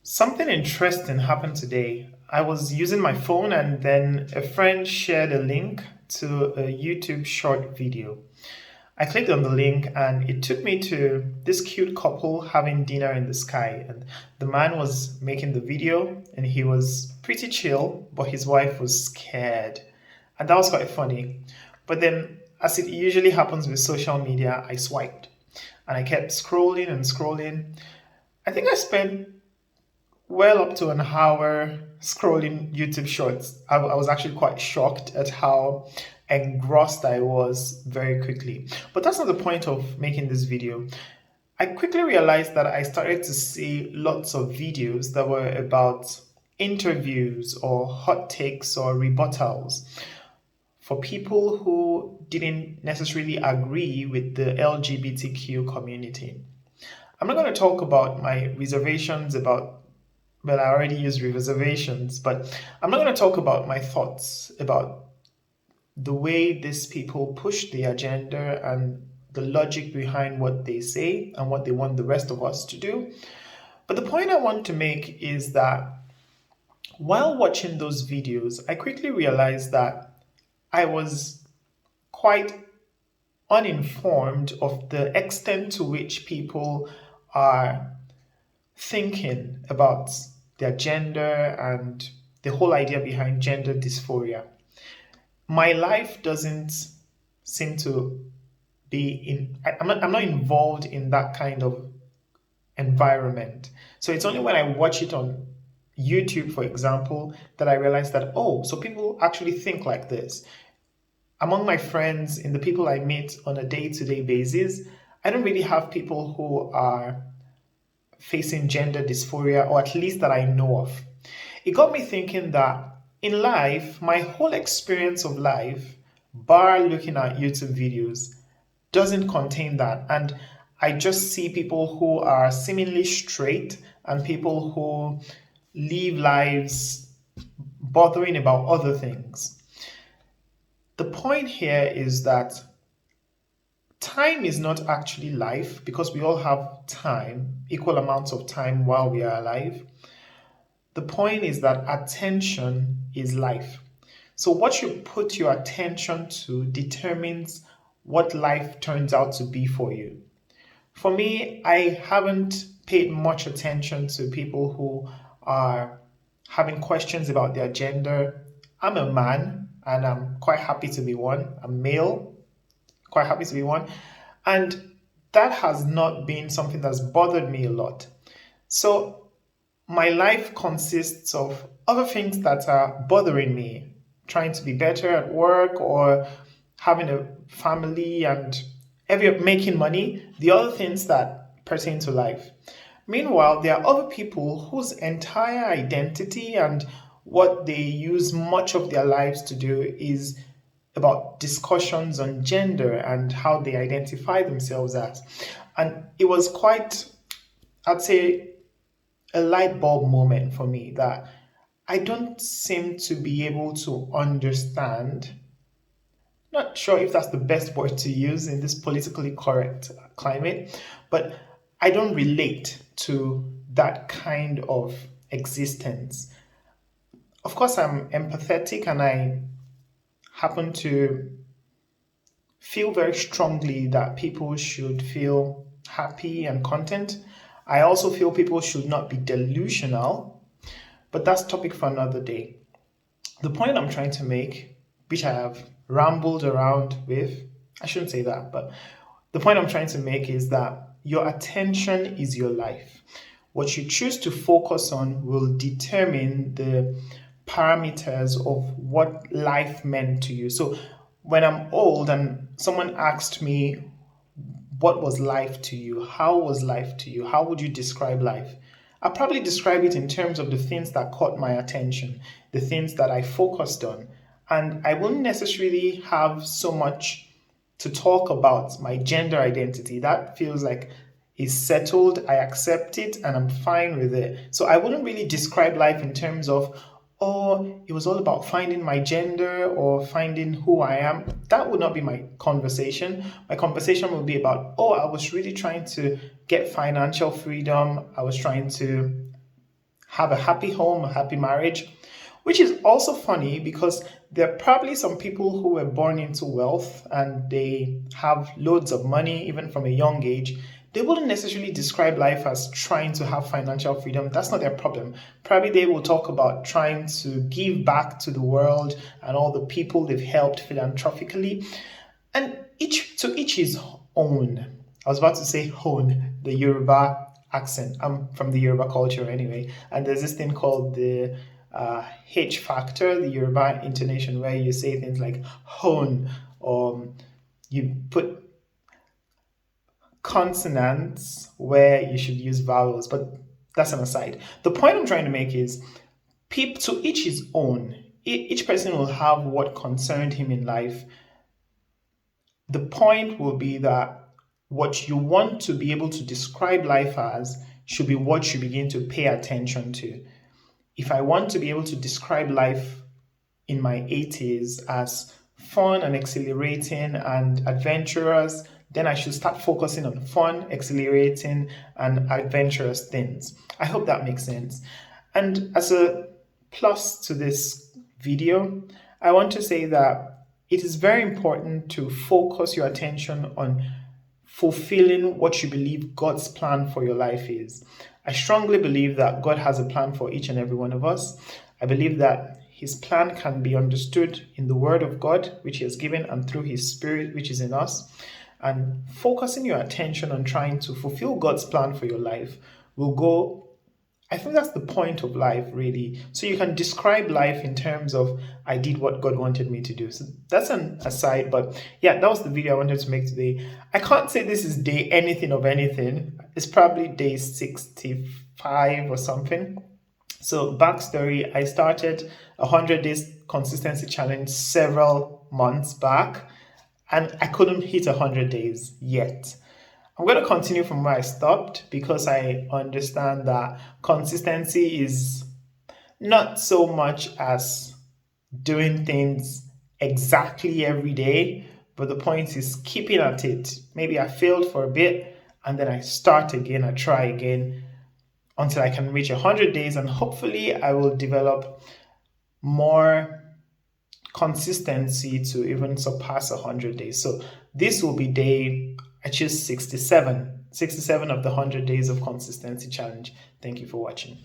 Something interesting happened today. I was using my phone and then a friend shared a link to a YouTube short video. I clicked on the link and it took me to this cute couple having dinner in the sky. And the man was making the video and he was pretty chill, but his wife was scared. And that was quite funny. But then, as it usually happens with social media, I swiped and I kept scrolling and scrolling. I think I spent well up to an hour scrolling YouTube shorts. I was actually quite shocked at how engrossed I was very quickly. But that's not the point of making this video. I quickly realized that I started to see lots of videos that were about interviews or hot takes or rebuttals for people who didn't necessarily agree with the LGBTQ community. I'm not going to talk about my reservations about, well, I already used reservations, but I'm not going to talk about my thoughts about the way these people push the agenda and the logic behind what they say and what they want the rest of us to do. But the point I want to make is that while watching those videos, I quickly realized that I was quite uninformed of the extent to which people are thinking about their gender and the whole idea behind gender dysphoria. My life doesn't seem to be I'm not involved in that kind of environment. So it's only when I watch it on YouTube, for example, that I realize that, oh, so people actually think like this. Among my friends and the people I meet on a day-to-day basis, I don't really have people who are facing gender dysphoria, or at least that I know of. It got me thinking that in life, my whole experience of life, bar looking at YouTube videos, doesn't contain that. And I just see people who are seemingly straight and people who live lives bothering about other things. The point here is that time is not actually life because we all have time, equal amounts of time while we are alive. The point is that attention is life. So, what you put your attention to determines what life turns out to be for you. For me, I haven't paid much attention to people who are having questions about their gender. I'm a man and I'm quite happy to be one. I'm male, quite happy to be one. And that has not been something that's bothered me a lot. So my life consists of other things that are bothering me, trying to be better at work or having a family and every making money, the other things that pertain to life. Meanwhile, there are other people whose entire identity and what they use much of their lives to do is about discussions on gender and how they identify themselves as. And it was quite, I'd say, a light bulb moment for me that I don't seem to be able to understand. Not sure if that's the best word to use in this politically correct climate, but I don't relate to that kind of existence. Of course, I'm empathetic and I happen to feel very strongly that people should feel happy and content. I also feel people should not be delusional, but that's topic for another day. The point I'm trying to make, which I have rambled around with, I shouldn't say that, but the point I'm trying to make is that your attention is your life. What you choose to focus on will determine the parameters of what life meant to you. So when I'm old and someone asked me, what was life to you? How was life to you? How would you describe life? I'll probably describe it in terms of the things that caught my attention, the things that I focused on. And I wouldn't necessarily have so much to talk about my gender identity. That feels like is settled, I accept it, and I'm fine with it. So I wouldn't really describe life in terms of, oh, it was all about finding my gender or finding who I am. That would not be my conversation. My conversation would be about, oh, I was really trying to get financial freedom. I was trying to have a happy home, a happy marriage, which is also funny because there are probably some people who were born into wealth and they have loads of money even from a young age. They wouldn't necessarily describe life as trying to have financial freedom. That's not their problem. Probably they will talk about trying to give back to the world and all the people they've helped philanthropically. And to each his own. I was about to say hone, the Yoruba accent. I'm from the Yoruba culture anyway. And there's this thing called the H factor, the Yoruba intonation, where you say things like hone, or you put consonants where you should use vowels, but that's an aside. The point I'm trying to make is to each his own. Each person will have what concerned him in life. The point will be that what you want to be able to describe life as should be what you begin to pay attention to. If I want to be able to describe life in my 80s as fun and exhilarating and adventurous, then I should start focusing on fun, exhilarating, and adventurous things. I hope that makes sense. And as a plus to this video, I want to say that it is very important to focus your attention on fulfilling what you believe God's plan for your life is. I strongly believe that God has a plan for each and every one of us. I believe that His plan can be understood in the Word of God, which He has given, and through His Spirit, which is in us. And focusing your attention on trying to fulfill God's plan for your life will go, I think that's the point of life, really. So you can describe life in terms of, I did what God wanted me to do. So that's an aside, but yeah, that was the video I wanted to make today. I can't say this is day anything of anything. It's probably day 65 or something. So backstory, I started a 100 days consistency challenge several months back, and I couldn't hit 100 days yet. I'm going to continue from where I stopped because I understand that consistency is not so much as doing things exactly every day, but the point is keeping at it. Maybe I failed for a bit and then I start again, I try again until I can reach 100 days, and hopefully I will develop more consistency to even surpass 100 days. So this will be I choose 67 of the 100 days of consistency challenge. Thank you for watching.